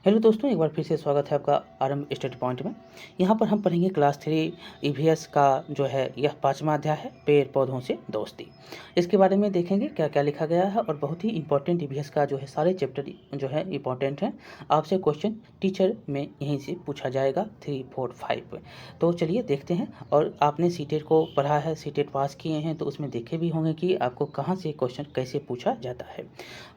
Hello दोस्तों, एक बार फिर से स्वागत है आपका आरंभ स्टडी पॉइंट में। यहाँ पर हम पढ़ेंगे क्लास 3 ईवीएस का जो है यह 5वां अध्याय है, पेड़ पौधों से दोस्ती। इसके बारे में देखेंगे क्या क्या लिखा गया है और बहुत ही इंपॉर्टेंट ईवीएस का जो है सारे चैप्टर जो है इंपॉर्टेंट है। आपसे क्वेश्चन टीचर में यहीं से पूछा जाएगा 3, 4, 5। तो चलिए देखते हैं। और आपने सीटेट को पढ़ा है, सीटेट पास किए हैं तो उसमें देखे भी होंगे कि आपको कहाँ से क्वेश्चन कैसे पूछा जाता है।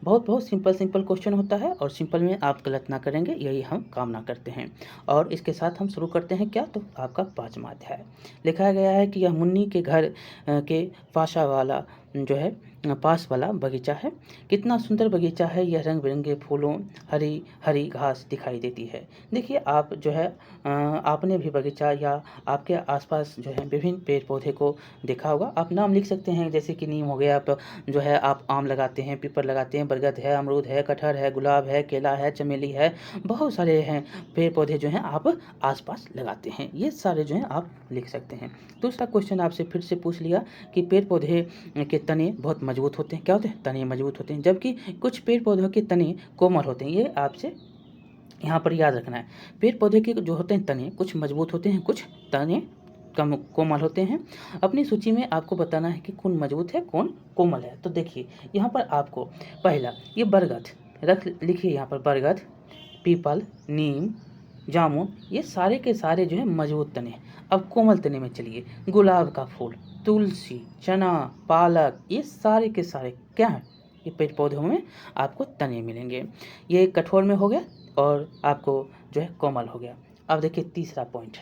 बहुत सिंपल क्वेश्चन होता है और सिंपल में आप गलत ना करेंगे, यही हम कामना करते हैं। और इसके साथ हम शुरू करते हैं क्या, तो आपका 5वां अध्याय लिखा गया है कि यह मुन्नी के घर के पाशा वाला जो है पास वाला बगीचा है। कितना सुंदर बगीचा है, यह रंग बिरंगे फूलों, हरी हरी घास दिखाई देती है। देखिए आप जो है आपने भी बगीचा या आपके आसपास जो है विभिन्न पेड़ पौधे को देखा होगा। आप नाम लिख सकते हैं, जैसे कि नीम हो गया, आप जो है आप आम लगाते हैं, पीपल लगाते हैं, बरगद है, अमरूद है, कटहर है, गुलाब है, केला है, चमेली है, बहुत सारे हैं पेड़ पौधे जो हैं आप आसपास लगाते हैं। ये सारे जो हैं आप लिख सकते हैं। दूसरा क्वेश्चन आपसे फिर से पूछ लिया कि पेड़ पौधे के तने बहुत मजबूत होते हैं। क्या होते हैं? तने मजबूत होते हैं, जबकि कुछ पेड़ पौधों के तने कोमल होते हैं। ये आपसे यहाँ पर याद रखना है। पेड़ पौधे के जो होते हैं तने कुछ मजबूत होते हैं, कुछ तने कम कोमल होते हैं। अपनी सूची में आपको बताना है कि कौन मजबूत है कौन कोमल है। तो देखिए यहाँ पर आपको पहला ये बरगद लिखिए, यहाँ पर बरगद, पीपल, नीम, जामुन, ये सारे के सारे जो है मजबूत तने। अब कोमल तने में चलिए, गुलाब का फूल, तुलसी, चना, पालक, ये सारे के सारे क्या हैं, ये पेड़ पौधों में आपको तने मिलेंगे। ये कठोर में हो गया और आपको जो है कोमल हो गया। अब देखिए तीसरा पॉइंट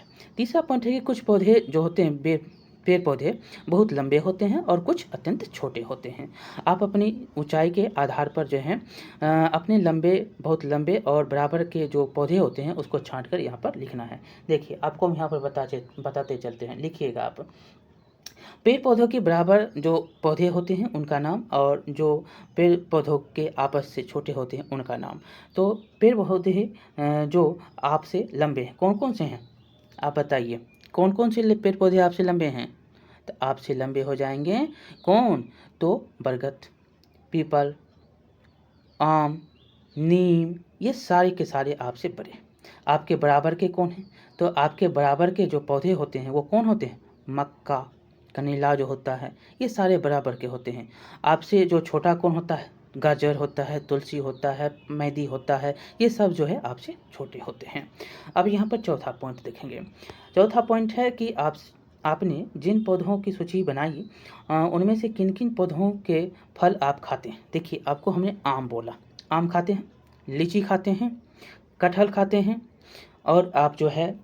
है कि कुछ पौधे जो होते हैं पेड़ पौधे बहुत लंबे होते हैं और कुछ अत्यंत छोटे होते हैं। आप अपनी ऊंचाई के आधार पर जो है अपने बहुत लंबे और बराबर के जो पौधे होते हैं उसको छांटकर यहाँ पर लिखना है। देखिए आपको हम यहाँ पर बताते चलते हैं, लिखिएगा आप। पेड़ पौधों के बराबर जो पौधे होते हैं उनका नाम, और जो पेड़ पौधों के आपस से छोटे होते हैं उनका नाम। तो पेड़ पौधे जो आपसे लंबे हैं कौन कौन से हैं, आप बताइए कौन कौन से पेड़ पौधे आपसे लंबे हैं। तो आपसे लंबे हो जाएंगे कौन, तो बरगद, पीपल, आम, नीम, ये सारे के सारे आपसे बड़े। आपके बराबर के कौन हैं, तो आपके बराबर के जो पौधे होते हैं वो कौन होते हैं, मक्का, कनीला जो होता है, ये सारे बराबर के होते हैं। आपसे जो छोटा कौन होता है, गाजर होता है, तुलसी होता है, मेहंदी होता है, ये सब जो है आपसे छोटे होते हैं। अब यहाँ पर चौथा पॉइंट देखेंगे। चौथा पॉइंट है कि आपने जिन पौधों की सूची बनाई उनमें से किन किन पौधों के फल आप खाते हैं। देखिए आपको हमने आम बोला, आम खाते हैं, लीची खाते हैं, कटहल खाते हैं, और आप जो है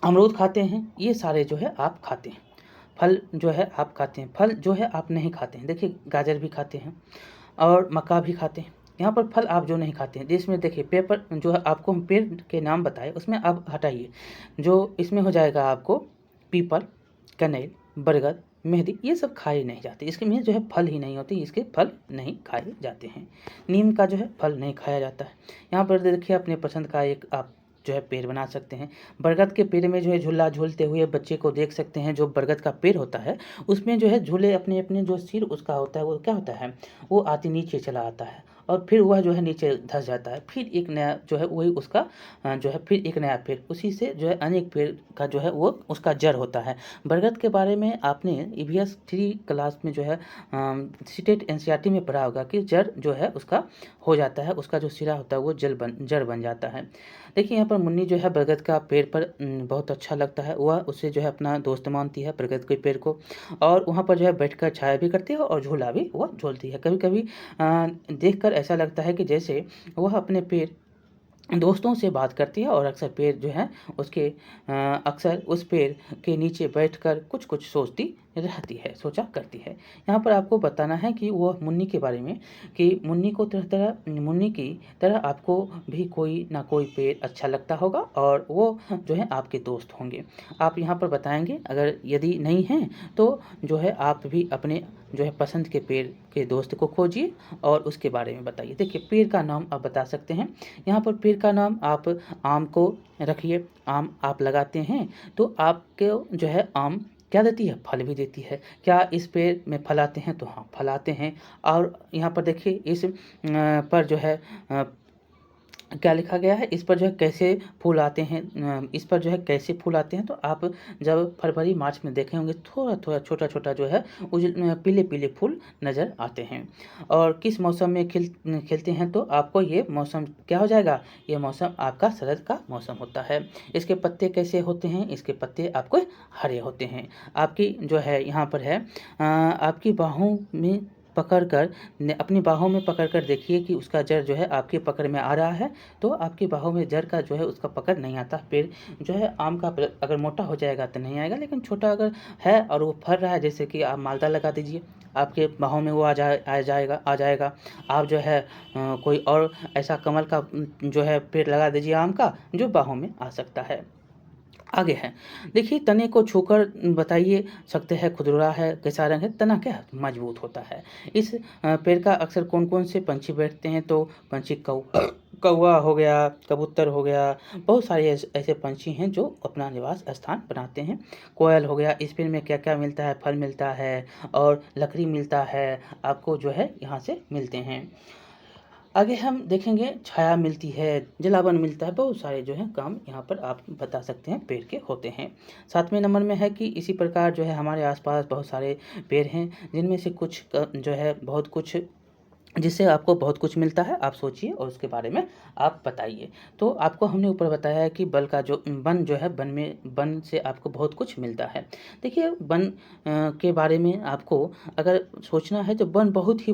अमरूद खाते हैं, ये सारे जो है आप खाते हैं। फल जो है आप खाते हैं, फल जो है आप नहीं खाते हैं। देखिए गाजर भी खाते हैं और मक्का भी खाते हैं। यहाँ पर फल आप जो नहीं खाते हैं, जिसमें देखिए पेपर जो है आपको हम पेड़ के नाम बताए उसमें आप हटाइए, जो इसमें हो जाएगा आपको पीपल, कनेल, बरगद, मेहंदी, ये सब खाए नहीं जाते। इसके में जो है फल ही नहीं होते, इसके फल नहीं खाए जाते हैं। नीम का जो है फल नहीं खाया जाता है। यहाँ पर देखिए अपने पसंद का एक आप जो है पेड़ बना सकते हैं। बरगद के पेड़ में जो है झूला झूलते हुए बच्चे को देख सकते हैं। जो बरगद का पेड़ होता है उसमें जो है झूले अपने अपने जो सिर उसका होता है वो क्या होता है, वो आते नीचे चला आता है और फिर वह जो है नीचे धंस जाता है। फिर एक नया जो है वही उसका जो है फिर एक नया पेड़, उसी से जो है अनेक पेड़ का जो है वो उसका जड़ होता है। बरगद के बारे में आपने ईवीएस 3 क्लास में जो है सीटेट एनसीईआरटी में पढ़ा होगा कि जड़ जो है उसका हो जाता है, उसका जो सिरा होता है वो जड़ बन जाता है। देखिए यहाँ पर मुन्नी जो है बरगद का पेड़ पर बहुत अच्छा लगता है, वह उससे जो है अपना दोस्त मानती है बरगद के पेड़ को, और वहाँ पर जो है बैठकर छाया भी करती है और झूला भी वह झूलती है। कभी कभी देखकर ऐसा लगता है कि जैसे वह अपने पेड़ दोस्तों से बात करती है, और अक्सर पेड़ जो है उसके अक्सर उस पेड़ के नीचे बैठकर कुछ कुछ सोचती रहती है, सोचा करती है। यहाँ पर आपको बताना है कि वह मुन्नी के बारे में कि मुन्नी की तरह आपको भी कोई ना कोई पेड़ अच्छा लगता होगा और वो जो है आपके दोस्त होंगे। आप यहाँ पर बताएंगे, अगर यदि नहीं हैं तो जो है आप भी अपने जो है पसंद के पेड़ के दोस्त को खोजिए और उसके बारे में बताइए। देखिए पेड़ का नाम आप बता सकते हैं। यहाँ पर पेड़ का नाम आप आम को रखिए। आम आप लगाते हैं तो आपको जो है आम क्या देती है, फल भी देती है। क्या इस पेड़ में फल आते हैं, तो हाँ फल आते हैं। और यहाँ पर देखिए इस पर जो है क्या लिखा गया है, इस पर जो है कैसे फूल आते हैं, इस पर जो है कैसे फूल आते हैं। तो आप जब फरवरी मार्च में देखे होंगे थोड़ा थोड़ा छोटा छोटा जो है पीले पीले फूल नज़र आते हैं। और किस मौसम में खिलते हैं, तो आपको ये मौसम क्या हो जाएगा, ये मौसम आपका शरद का मौसम होता है। इसके पत्ते कैसे होते हैं, इसके पत्ते आपको हरे होते हैं। आपकी जो है यहाँ पर है आपकी बाहों में पकड़कर अपनी बाहों में पकड़कर देखिए कि उसका जड़ जो है आपकी पकड़ में आ रहा है। तो आपकी बाहों में जड़ का जो है उसका पकड़ नहीं आता। पेड़ जो है आम का अगर मोटा हो जाएगा तो नहीं आएगा, लेकिन छोटा अगर है और वो फल रहा है, जैसे कि आप माल्टा लगा दीजिए, आपके बाहों में वो आ जाएगा। आप जो है कोई और ऐसा कमल का जो है पेड़ लगा दीजिए आम का, जो बाहों में आ सकता है। आगे है, देखिए तने को छूकर बताइए सकते हैं खुरदुरा है, कैसा रंग है। तना क्या है, मजबूत होता है। इस पेड़ का अक्सर कौन कौन से पंछी बैठते हैं, तो पंछी कौवा हो गया, कबूतर हो गया, बहुत सारे ऐसे पंछी हैं जो अपना निवास स्थान बनाते हैं। कोयल हो गया। इस पेड़ में क्या क्या मिलता है, फल मिलता है और लकड़ी मिलता है, आपको जो है यहाँ से मिलते हैं। आगे हम देखेंगे छाया मिलती है, जलावन मिलता है, बहुत सारे जो है काम यहाँ पर आप बता सकते हैं पेड़ के होते हैं। 7वें नंबर में है कि इसी प्रकार जो है हमारे आसपास बहुत सारे पेड़ हैं, जिनमें से कुछ जो है बहुत कुछ, जिससे आपको बहुत कुछ मिलता है। आप सोचिए और उसके बारे में आप बताइए। तो आपको हमने ऊपर बताया है कि वन जो है, वन से आपको बहुत कुछ मिलता है। देखिए वन के बारे में आपको अगर सोचना है तो वन बहुत ही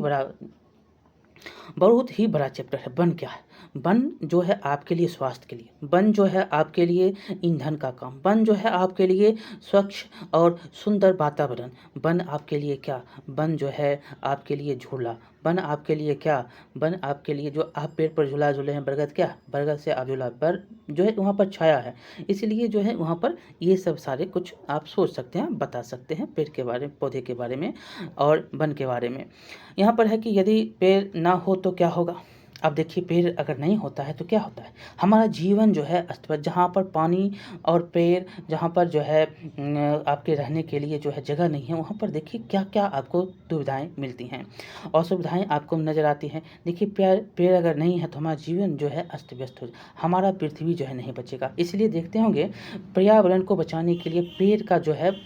बड़ा चैप्टर है। वन क्या है, वन जो है आपके लिए स्वास्थ्य के लिए, वन जो है आपके लिए ईंधन का काम, वन जो है आपके लिए स्वच्छ और सुंदर वातावरण, वन आपके लिए क्या, वन जो है आपके लिए झूला, वन आपके लिए क्या, वन आपके लिए जो आप पेड़ पर झूला झूले हैं, बरगद क्या, बरगद से आप झूला पर जो है वहाँ पर छाया है, इसलिए जो है वहाँ पर ये सब सारे कुछ आप सोच सकते हैं, बता सकते हैं पेड़ के बारे में, पौधे के बारे में और वन के बारे में। यहाँ पर है कि यदि पेड़ ना हो तो क्या होगा। अब देखिए पेड़ अगर नहीं होता है तो क्या होता है, हमारा जीवन जो है अस्त व्यस्त। जहाँ पर पानी और पेड़, जहाँ पर जो है आपके रहने के लिए जो है जगह नहीं है, वहाँ पर देखिए क्या क्या आपको दुविधाएं मिलती हैं, असुविधाएं आपको नज़र आती हैं। देखिए पेड़ अगर नहीं है तो हमारा जीवन जो है अस्त व्यस्त हो जाए, हमारा पृथ्वी जो है नहीं बचेगा। इसलिए देखते होंगे पर्यावरण को बचाने के लिए पेड़ का जो है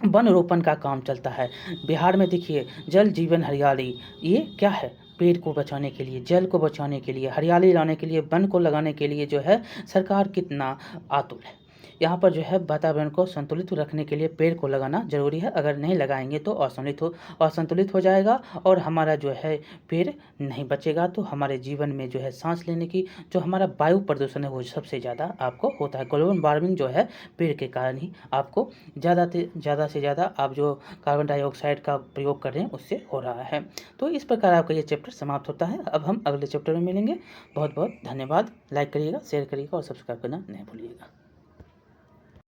वन रोपण का काम चलता है। बिहार में देखिए जल जीवन हरियाली, ये क्या है, पेड़ को बचाने के लिए, जल को बचाने के लिए, हरियाली लाने के लिए, वन को लगाने के लिए जो है सरकार कितना आतुर है। यहाँ पर जो है वातावरण को संतुलित रखने के लिए पेड़ को लगाना जरूरी है। अगर नहीं लगाएंगे तो असंतुलित हो जाएगा और हमारा जो है पेड़ नहीं बचेगा। तो हमारे जीवन में जो है सांस लेने की, जो हमारा वायु प्रदूषण है, वो सबसे ज़्यादा आपको होता है। ग्लोबल वार्मिंग जो है पेड़ के कारण ही आपको ज़्यादा से ज़्यादा आप जो कार्बन डाइऑक्साइड का प्रयोग कर रहे हैं उससे हो रहा है। तो इस प्रकार आपका ये चैप्टर समाप्त होता है। अब हम अगले चैप्टर में मिलेंगे। बहुत बहुत धन्यवाद। लाइक करिएगा, शेयर करिएगा और सब्सक्राइब करना नहीं भूलिएगा।